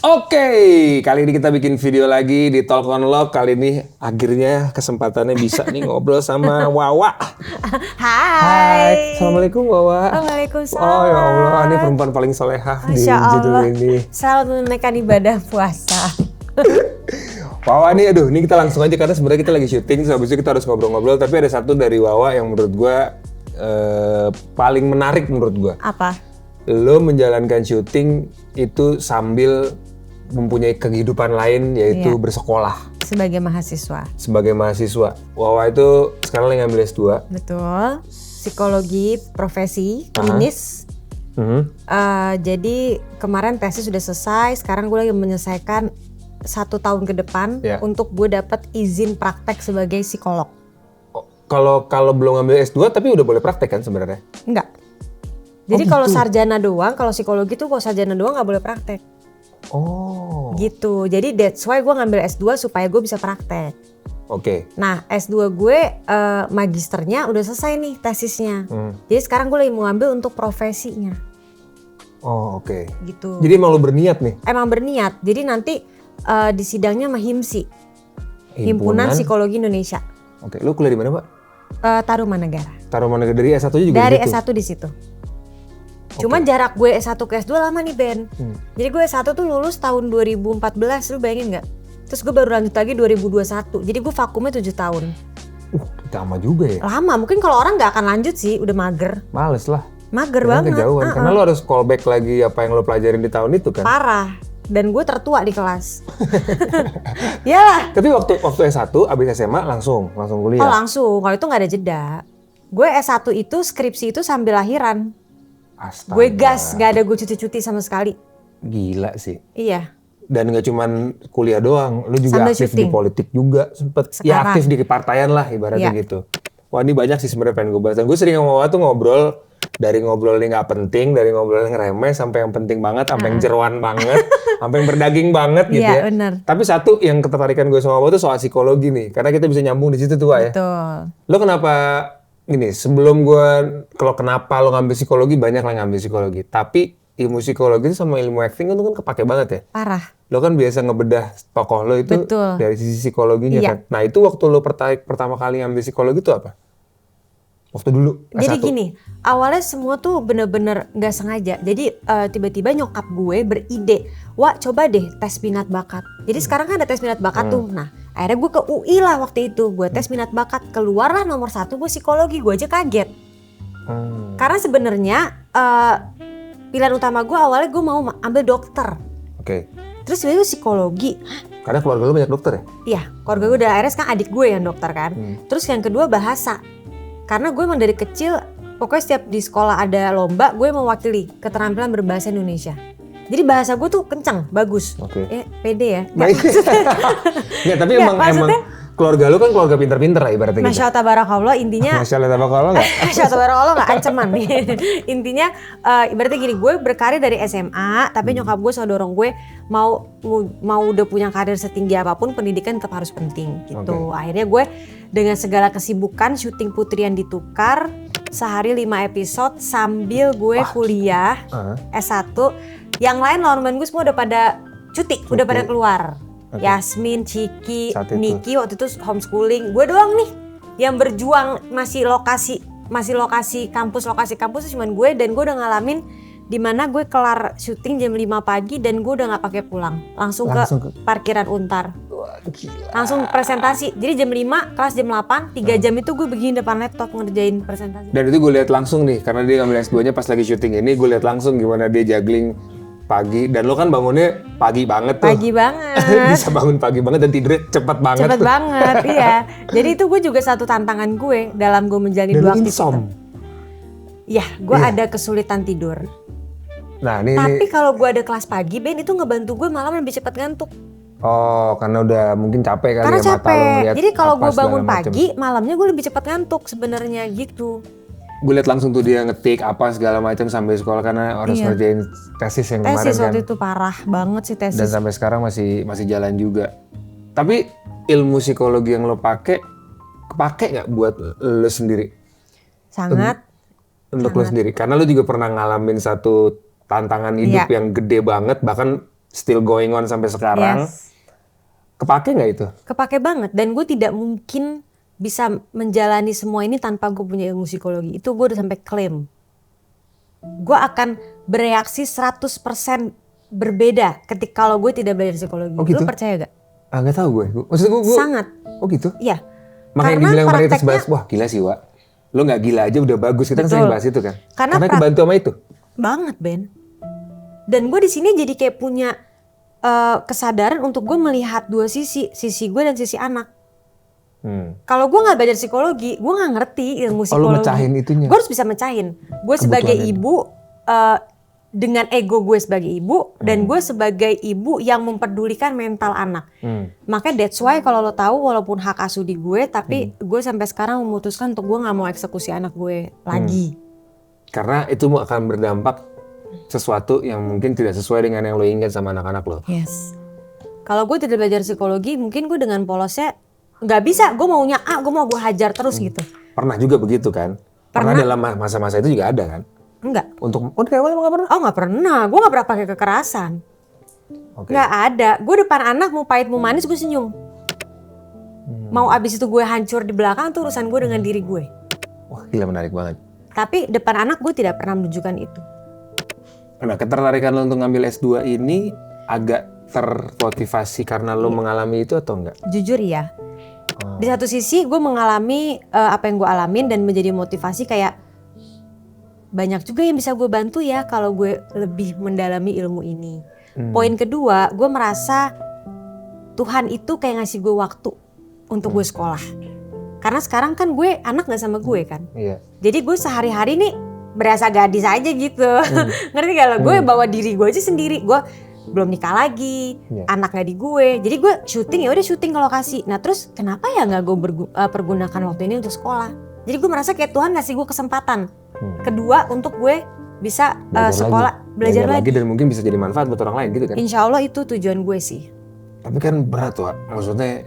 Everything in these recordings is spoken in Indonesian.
Oke, kali ini kita bikin video lagi di Talk on Love. Kali ini akhirnya kesempatannya bisa nih ngobrol sama Wawa. Hai. Assalamualaikum Wawa. Waalaikumsalam. Oh ya Allah, ini perempuan paling solehah di judul ini. Selamat menunaikan ibadah puasa. Wawa nih, ini kita langsung aja karena sebenarnya kita lagi syuting. Habis itu kita harus ngobrol-ngobrol. Tapi ada satu dari Wawa yang menurut gue paling menarik menurut gue. Apa? Lo menjalankan syuting itu sambil mempunyai kehidupan lain yaitu bersekolah. Sebagai mahasiswa. Sebagai mahasiswa. Wawa itu sekarang lagi ngambil S2. Betul. Psikologi profesi, klinis. Jadi kemarin tesis sudah selesai, sekarang gue lagi menyelesaikan 1 tahun ke depan untuk gue dapat izin praktek sebagai psikolog. Kalau belum ngambil S2 tapi udah boleh praktek kan sebenarnya? Enggak. Jadi kalau sarjana doang, kalau psikologi tuh kalau sarjana doang nggak boleh praktek. Oh. Gitu. Jadi that's why gue ngambil S2 supaya gue bisa praktek. Oke. Nah S2 gue magisternya udah selesai nih tesisnya. Jadi sekarang gue lagi mau ngambil untuk profesinya. Oh oke. Gitu. Jadi emang lu berniat nih? Emang berniat. Jadi nanti di sidangnya sama HIMSI. Himpunan Psikologi Indonesia. Oke. Lu kuliah di mana Pak? Tarumanegara. Tarumanegara dari S1 juga dari di situ? S1 di situ. Cuman jarak gue S1 ke S2 lama nih Ben. Jadi gue S1 tuh lulus tahun 2014, lu bayangin gak? Terus gue baru lanjut lagi 2021. Jadi gue vakumnya 7 tahun. Lama juga ya? Lama, mungkin kalau orang gak akan lanjut sih, udah mager. Males lah. Mager karena banget. Kejauhan. Karena lo harus callback lagi apa yang lo pelajarin di tahun itu kan? Parah. Dan gue tertua di kelas. Iyalah. Tapi waktu S1 abis SMA langsung kuliah? Oh langsung, kalau itu gak ada jeda. Gue S1 itu skripsi itu sambil lahiran. Astaga. Gue gas, gak ada gue cuti-cuti sama sekali. Gila sih. Iya. Dan gak cuman kuliah doang, lu juga sambil aktif syuting. di politik juga sempet. Ya aktif di kepartaian lah ibaratnya gitu. Wah ini banyak sih sebenarnya pengen gue bahas. Dan gue sering sama Wawa tuh ngobrol, dari ngobrol yang gak penting, dari ngobrol yang remeh, sampai yang penting banget, sampai yang jeroan banget, sampai yang berdaging banget gitu ya. Bener. Tapi satu yang ketertarikan gue sama Wawa tuh soal psikologi nih, karena kita bisa nyambung di situ tuh Wak ya. Betul. Lo kenapa, gini sebelum gue, kalau kenapa lo ngambil psikologi, banyak lah ngambil psikologi. Tapi ilmu psikologi itu sama ilmu acting itu kan kepake banget ya. Parah. Lo kan biasa ngebedah tokoh lo itu dari sisi psikologinya kan. Nah itu waktu lo pertama kali ngambil psikologi itu apa? Waktu dulu S1. Jadi gini, awalnya semua tuh bener-bener gak sengaja. Jadi tiba-tiba nyokap gue beride, wah coba deh tes minat bakat. Jadi sekarang kan ada tes minat bakat tuh. Nah akhirnya gue ke UI lah waktu itu. Gue tes minat bakat, keluarlah nomor 1 gue psikologi. Gue aja kaget. Karena sebenarnya pilihan utama gue awalnya gue mau ambil dokter. Oke. Terus gue psikologi. Karena keluarga lo banyak dokter ya? Iya, keluarga gue udah akhirnya sekarang adik gue yang dokter kan. Terus yang kedua bahasa. Karena gue emang dari kecil, pokoknya setiap di sekolah ada lomba, gue mewakili keterampilan berbahasa Indonesia. Jadi bahasa gue tuh kencang, bagus. Pede ya. Nggak, tapi emang keluarga lu kan keluarga pinter-pinter lah ibaratnya gitu. Masya Allah tabarakallah, intinya Masya Allah tabarakallah nggak? Masya Allah tabarakallah nggak ancaman nih. Intinya ibaratnya gini, gue berkarir dari SMA, tapi nyokap gue selalu dorong gue mau udah punya karir setinggi apapun, pendidikan tetap harus penting gitu. Akhirnya gue dengan segala kesibukan syuting Putri yang ditukar, sehari 5 episode sambil gue kuliah S1. Yang lain lawan gue semua udah pada cuti, udah pada keluar. Yasmin, Ciki, Niki waktu itu homeschooling. Gue doang nih yang berjuang masih lokasi kampus cuman gue, dan gue udah ngalamin dimana gue kelar syuting jam 5 pagi dan gue udah gak pakai pulang. Langsung ke parkiran Untar. Wah, gila. Langsung presentasi. Jadi jam 5, kelas jam 8, 3 jam itu gue begini depan laptop ngerjain presentasi. Dan itu gue lihat langsung nih, karena dia ngambil S2-nya pas lagi syuting ini, gue lihat langsung gimana dia juggling pagi. Dan lo kan bangunnya pagi banget tuh. Pagi banget. Bisa bangun pagi banget dan tidurnya cepet banget. Cepet banget, iya. Jadi itu gue juga satu tantangan gue dalam gue menjalani dua aktivitas. Iya, gue ada kesulitan tidur. Nah, Tapi kalau gue ada kelas pagi, Ben, itu ngebantu gue malam lebih cepat ngantuk. Oh, karena udah mungkin capek kali karena ya mata lo ngeliat. Jadi kalau gue bangun pagi, malamnya gue lebih cepat ngantuk sebenarnya gitu. Gue lihat langsung tuh dia ngetik apa segala macam sambil sekolah karena harus ngerjain tesis yang kemarin kan. Tesis waktu itu parah banget sih tesis. Dan sampai sekarang masih jalan juga. Tapi ilmu psikologi yang lo pakai kepake nggak buat lo sendiri? Sangat. Untuk lo sendiri, karena lo juga pernah ngalamin satu tantangan hidup yang gede banget, bahkan still going on sampai sekarang. Yes. Kepake nggak itu? Kepake banget, dan gue tidak mungkin bisa menjalani semua ini tanpa gue punya ilmu psikologi. Itu gue udah sampai klaim. Gue akan bereaksi 100% berbeda ketika kalau gue tidak belajar psikologi. Oh gitu? Lu percaya gak? Nggak tahu gue. Maksud gue Sangat. Oh gitu? Iya. Makanya Karena dibilang mayoritas prakteknya- bahas, wah gila sih Wak. Lo nggak gila aja udah bagus. Kita kan Betul. sering bahas itu kan. Karena kebantu sama itu. Banget, Ben. Dan gue di sini jadi kayak punya kesadaran untuk gue melihat dua sisi gue dan sisi anak. Kalau gue nggak belajar psikologi, gue nggak ngerti ilmu Oh, psikologi. lo mecahin itunya. Gue harus bisa mecahin. Gue sebagai Kebutuhannya. ibu, dengan ego gue sebagai ibu, dan gue sebagai ibu yang memperdulikan mental anak. Makanya that's why kalau lo tahu, walaupun hak asuh di gue, tapi gue sampai sekarang memutuskan untuk gue nggak mau eksekusi anak gue lagi. Karena itu akan berdampak sesuatu yang mungkin tidak sesuai dengan yang lo inginkan sama anak-anak lo. Yes. Kalau gue tidak belajar psikologi, mungkin gue dengan polosnya nggak bisa. Gue maunya A, gue mau gue hajar terus gitu. Pernah juga begitu kan? Pernah dalam masa-masa itu juga ada kan? Enggak. Dari awal emang nggak pernah? Oh nggak pernah. Gue nggak pernah pakai kekerasan. Oke. Nggak ada. Gue depan anak mau pahit mau manis gue senyum. Mau abis itu gue hancur di belakang tuh urusan gue dengan diri gue. Wah gila, menarik banget. Tapi depan anak gue tidak pernah menunjukkan itu. Nah, ketertarikan lo untuk ngambil S2 ini agak termotivasi karena lo mengalami itu atau enggak? Jujur ya. Di satu sisi gue mengalami apa yang gue alamin dan menjadi motivasi kayak banyak juga yang bisa gue bantu ya kalau gue lebih mendalami ilmu ini. Poin kedua, gue merasa Tuhan itu kayak ngasih gue waktu untuk gue sekolah. Karena sekarang kan gue anak gak sama gue kan. Iya. Jadi gue sehari-hari nih berasa gadis aja gitu. Ngerti gak lo? Gue bawa diri gue aja sendiri. Gue belum nikah lagi, anak gak di gue. Jadi gue syuting, ya udah syuting ke lokasi. Nah terus kenapa ya nggak gue pergunakan waktu ini untuk sekolah? Jadi gue merasa kayak Tuhan ngasih gue kesempatan kedua untuk gue bisa sekolah, belajar lagi. Dan mungkin bisa jadi manfaat buat orang lain gitu kan? Insya Allah itu tujuan gue sih. Tapi kan berat Wak. Maksudnya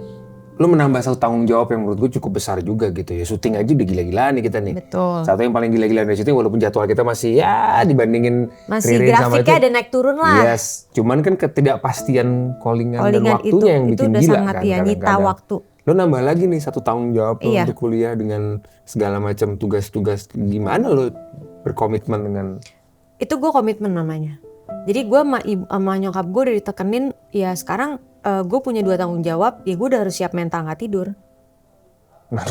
lu menambah satu tanggung jawab yang menurut gue cukup besar juga gitu ya. Syuting aja udah gila-gilaan nih kita nih. Betul. Satu yang paling gila-gilaan dari syuting walaupun jadwal kita masih ya dibandingin Masih Ririn sama grafiknya itu. ada naik turun lah. Yes. Cuman kan ketidakpastian callingan dan waktunya yang itu bikin udah gila sangat kan ya nyita kadang-kadang. waktu. Lo nambah lagi nih satu tanggung jawab lo Iya. untuk kuliah dengan segala macam tugas-tugas. Gimana lo berkomitmen dengan... Itu gue komitmen namanya. Jadi gue sama nyokap gue udah ditekenin ya sekarang gue punya 2 tanggung jawab, ya gue udah harus siap mental gak tidur. Nah,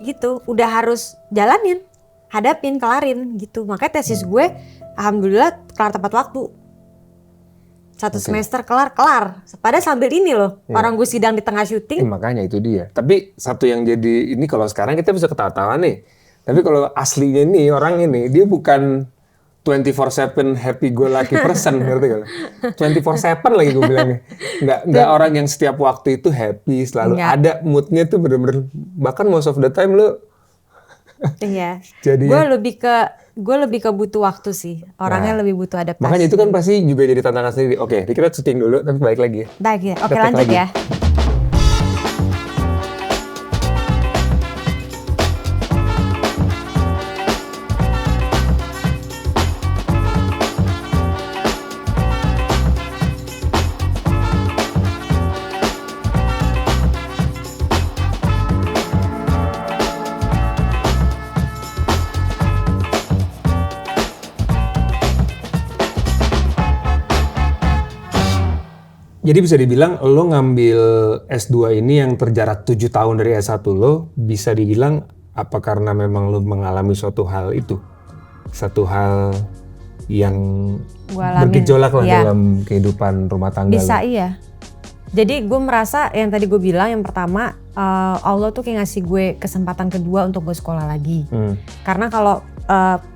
Gitu, udah harus jalanin, hadapin, kelarin gitu. Makanya tesis gue alhamdulillah kelar tepat waktu. 1 semester kelar. Padahal sambil ini loh, orang gue sidang di tengah syuting. makanya itu dia. Tapi satu yang jadi ini kalau sekarang kita bisa ketawa-tawa nih. Tapi kalau aslinya nih orang ini dia bukan 24/7 happy go lucky person, ngerti gak? 24/7 lagi gue bilangnya. Nggak orang yang setiap waktu itu happy selalu. Nggak. Ada moodnya tuh bener-bener, bahkan most of the time lo Iya. Jadi- Gue lebih ke butuh waktu sih. Orangnya lebih butuh adaptasi. makanya itu kan pasti juga jadi tantangan sendiri. Oke, kita syuting dulu tapi balik lagi ya. Baik ya. Oke Kita tag lanjut lagi. ya. Jadi bisa dibilang lo ngambil S2 ini yang terjarak 7 tahun dari S1 lo, bisa dibilang apa karena memang lo mengalami suatu hal itu? Satu hal yang Gua alamin. bergejolak lah Iya. dalam kehidupan rumah tangga Bisa lo. iya. Jadi gue merasa yang tadi gue bilang yang pertama Allah tuh kayak ngasih gue kesempatan kedua untuk gue sekolah lagi. Karena kalau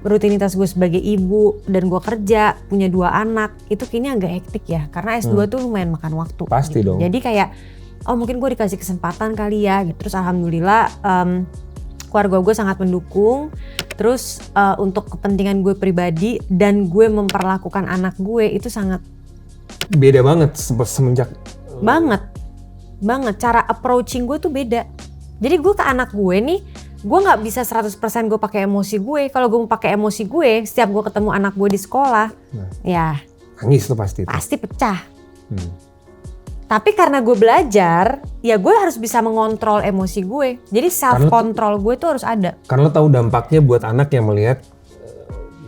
rutinitas gue sebagai ibu dan gue kerja punya 2 anak itu kayaknya agak hektik ya. Karena S2 tuh lumayan makan waktu. Pasti gitu. dong. Jadi kayak mungkin gue dikasih kesempatan kali ya. Gitu. Terus alhamdulillah keluarga gue sangat mendukung. Terus untuk kepentingan gue pribadi dan gue memperlakukan anak gue itu sangat Beda banget semenjak banget cara approaching gue tuh beda. Jadi gue ke anak gue nih, gue nggak bisa 100% gue pakai emosi gue. Kalau gue mau pakai emosi gue, setiap gue ketemu anak gue di sekolah, ya Nangis tuh pasti. Pasti pecah. Tapi karena gue belajar, ya gue harus bisa mengontrol emosi gue. Jadi self control gue tuh harus ada. Karena lo tahu dampaknya buat anak yang melihat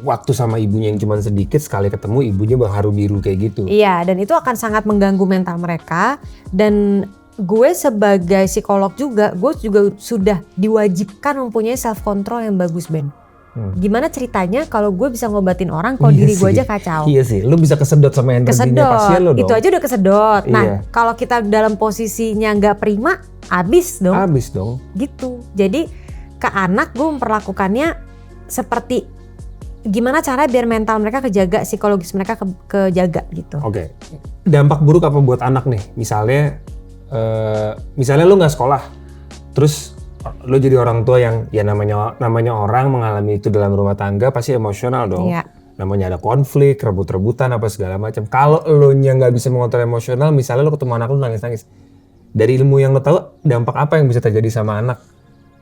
waktu sama ibunya yang cuma sedikit, sekali ketemu ibunya baru biru kayak gitu. Iya, dan itu akan sangat mengganggu mental mereka. Dan gue sebagai psikolog juga, gue juga sudah diwajibkan mempunyai self control yang bagus, Ben. Gimana ceritanya kalau gue bisa ngobatin orang kalau diri gue aja kacau? Iya sih, lu bisa kesedot sama energinya pasien lo dong. Itu aja udah kesedot. Nah, kalau kita dalam posisinya nggak prima, abis dong. Abis dong. Gitu. Jadi ke anak gue memperlakukannya seperti gimana cara biar mental mereka kejaga, psikologis mereka kejaga gitu. Oke. Dampak buruk apa buat anak nih? Misalnya lu nggak sekolah, terus lo jadi orang tua yang ya namanya orang mengalami itu dalam rumah tangga pasti emosional dong. Iya. Namanya ada konflik, rebut-rebutan apa segala macam. Kalau lo nya nggak bisa mengontrol emosional, misalnya lo ketemu anak lo nangis-nangis. Dari ilmu yang lo tahu, dampak apa yang bisa terjadi sama anak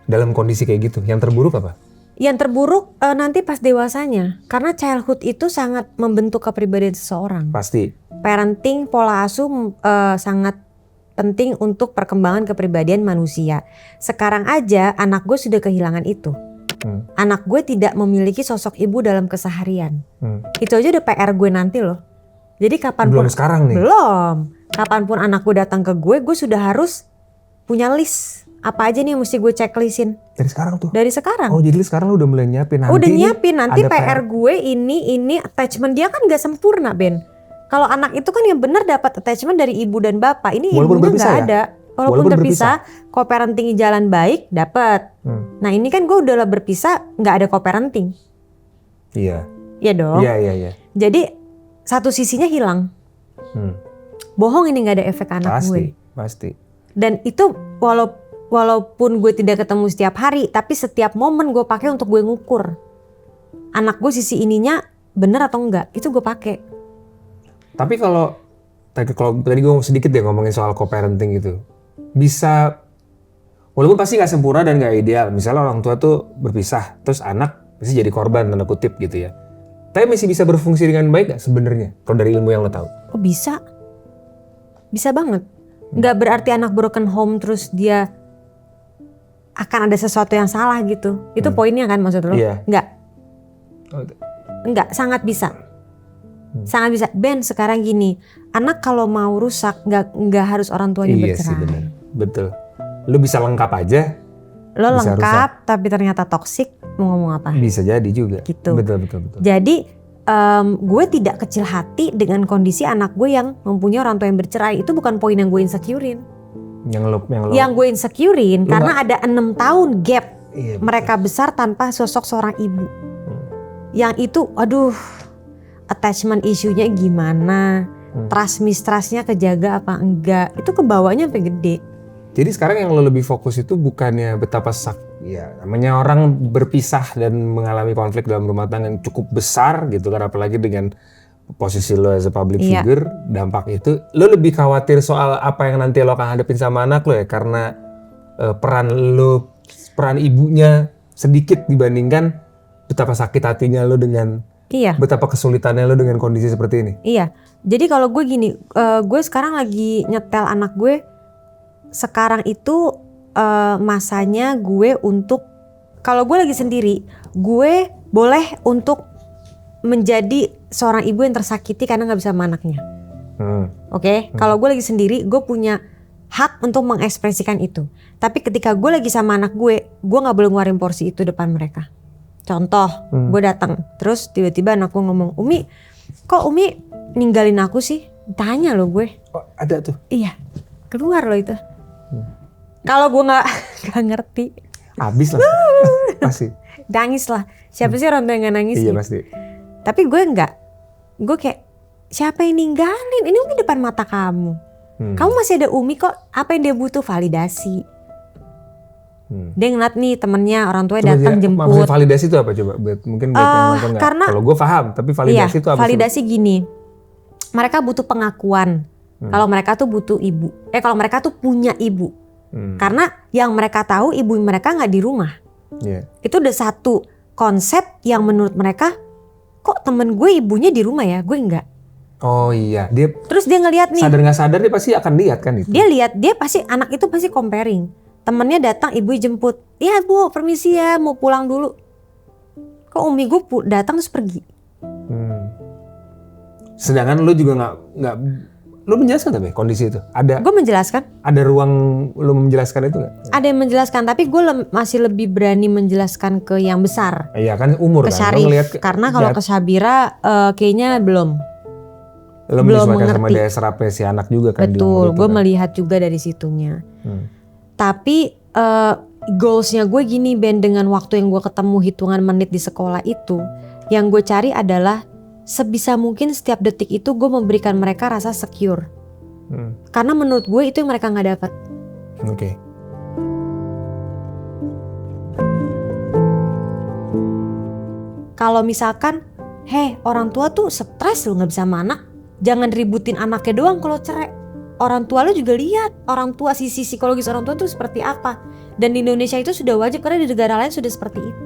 dalam kondisi kayak gitu? Yang terburuk apa? Yang terburuk nanti pas dewasanya, karena childhood itu sangat membentuk kepribadian seseorang. Pasti. Parenting, pola asuh sangat penting untuk perkembangan kepribadian manusia. Sekarang aja anak gue sudah kehilangan itu. Anak gue tidak memiliki sosok ibu dalam keseharian. Itu aja udah PR gue nanti loh. Jadi kapanpun. Belum sekarang nih? Belum. Kapanpun anak gue datang ke gue sudah harus punya list. Apa aja nih yang mesti gue checklistin. Dari sekarang tuh? Dari sekarang. Oh jadi sekarang lu udah mulai nyiapin. Udah nyiapin, nanti PR gue ini attachment dia kan gak sempurna, Ben. Kalau anak itu kan yang benar dapat attachment dari ibu dan bapak. Ini ibunya nggak ada. Walaupun terpisah, co-parenting jalan baik dapat. Nah ini kan gue udah berpisah, nggak ada co-parenting. Iya. Iya dong. Iya. Jadi satu sisinya hilang. Bohong ini nggak ada efek anak gue. Pasti. Dan itu walaupun gue tidak ketemu setiap hari, tapi setiap momen gue pakai untuk gue ngukur. Anak gue sisi ininya bener atau enggak, itu gue pakai. Tapi kalau tadi gue sedikit deh ngomongin soal co-parenting gitu, bisa walaupun pasti nggak sempurna dan nggak ideal. Misalnya orang tua tuh berpisah, terus anak pasti jadi korban tanda kutip gitu ya. Tapi masih bisa berfungsi dengan baik nggak sebenarnya? Kalau dari ilmu yang lo tahu? Oh bisa banget. Nggak berarti anak broken home terus dia akan ada sesuatu yang salah gitu. Itu poinnya kan maksud lo? Iya. Nggak, sangat bisa. Sangat bisa. Ben sekarang gini, anak kalau mau rusak nggak harus orang tuanya bercerai. Iya sih benar, betul. Lu bisa lengkap aja. Lo lengkap rusak. Tapi ternyata toksik, mau ngomong apa? Bisa jadi juga. Gitu. Betul. Jadi gue tidak kecil hati dengan kondisi anak gue yang mempunyai orang tua yang bercerai. Itu bukan poin yang gue insecurein. Yang gue insecurein karena ada 6 tahun gap mereka besar tanpa sosok seorang ibu. Yang itu, aduh. Attachment isunya gimana, trust mistrustnya kejaga apa enggak, itu kebawanya sampai gede. Jadi sekarang yang lo lebih fokus itu bukannya betapa namanya orang berpisah dan mengalami konflik dalam rumah tangga yang cukup besar gitu kan, apalagi dengan posisi lo as a public figure, dampak itu, lo lebih khawatir soal apa yang nanti lo akan hadapin sama anak lo ya, karena peran ibunya sedikit dibandingkan betapa sakit hatinya lo dengan betapa kesulitannya lo dengan kondisi seperti ini. Iya. Jadi kalau gue gini, gue sekarang lagi nyetel anak gue. Sekarang itu masanya gue untuk, kalau gue lagi sendiri, gue boleh untuk menjadi seorang ibu yang tersakiti karena nggak bisa sama anaknya. Oke? Kalau gue lagi sendiri, gue punya hak untuk mengekspresikan itu. Tapi ketika gue lagi sama anak gue nggak boleh ngeluarin porsi itu depan mereka. Contoh, gue datang, terus tiba-tiba anakku ngomong, Umi, kok Umi ninggalin aku sih? Tanya lo gue. Oh, ada tuh? Iya, keluar lo itu. Kalau gue nggak ngerti, habis lah, pasti. Nangis lah. Siapa sih orang tua yang nggak nangis? Iya pasti. Tapi gue nggak, gue kayak siapa yang ninggalin? Ini Umi depan mata kamu. Kamu masih ada Umi kok. Apa yang dia butuh? Validasi. Dia ngeliat nih temennya orang tua datang jemput. Maksudnya validasi itu apa coba? Mungkin buat yang nonton nggak. Kalau gue paham, tapi validasi itu apa? Validasi gini, mereka butuh pengakuan. Kalau mereka tuh butuh ibu. Kalau mereka tuh punya ibu. Karena yang mereka tahu ibu mereka nggak di rumah. Itu udah satu konsep yang menurut mereka, kok temen gue ibunya di rumah ya, gue enggak. Oh iya, dia Terus dia ngelihat nih, sadar nggak sadar dia pasti akan lihat kan itu. dia lihat, dia pasti anak itu pasti comparing. Temennya datang, ibu jemput, ya bu permisi ya mau pulang dulu. Kok umi gue datang terus pergi. Sedangkan lu juga nggak lu menjelaskan tapi kondisi itu ada Gue menjelaskan. ada ruang lu menjelaskan itu nggak? Ada yang menjelaskan, tapi gue masih lebih berani menjelaskan ke yang besar. Iya kan umur Ke kan. Syarif. Lu ngeliat Karena kalau ke Syabira kayaknya belum. lu belum menyesuaikan sama mengerti. daya serapnya si anak juga kan. di umur Betul, itu gue kan. melihat juga dari situnya. Tapi goalsnya gue gini Ben, dengan waktu yang gue ketemu hitungan menit di sekolah itu, yang gue cari adalah sebisa mungkin setiap detik itu gue memberikan mereka rasa secure. Karena menurut gue itu yang mereka nggak dapat. Oke. Kalau misalkan, orang tua tuh stres lu nggak bisa sama anak, jangan ributin anaknya doang kalau cerai. Orang tua lu juga lihat orang tua, sisi psikologis orang tua tuh seperti apa. Dan di Indonesia itu sudah wajib, karena di negara lain sudah seperti itu.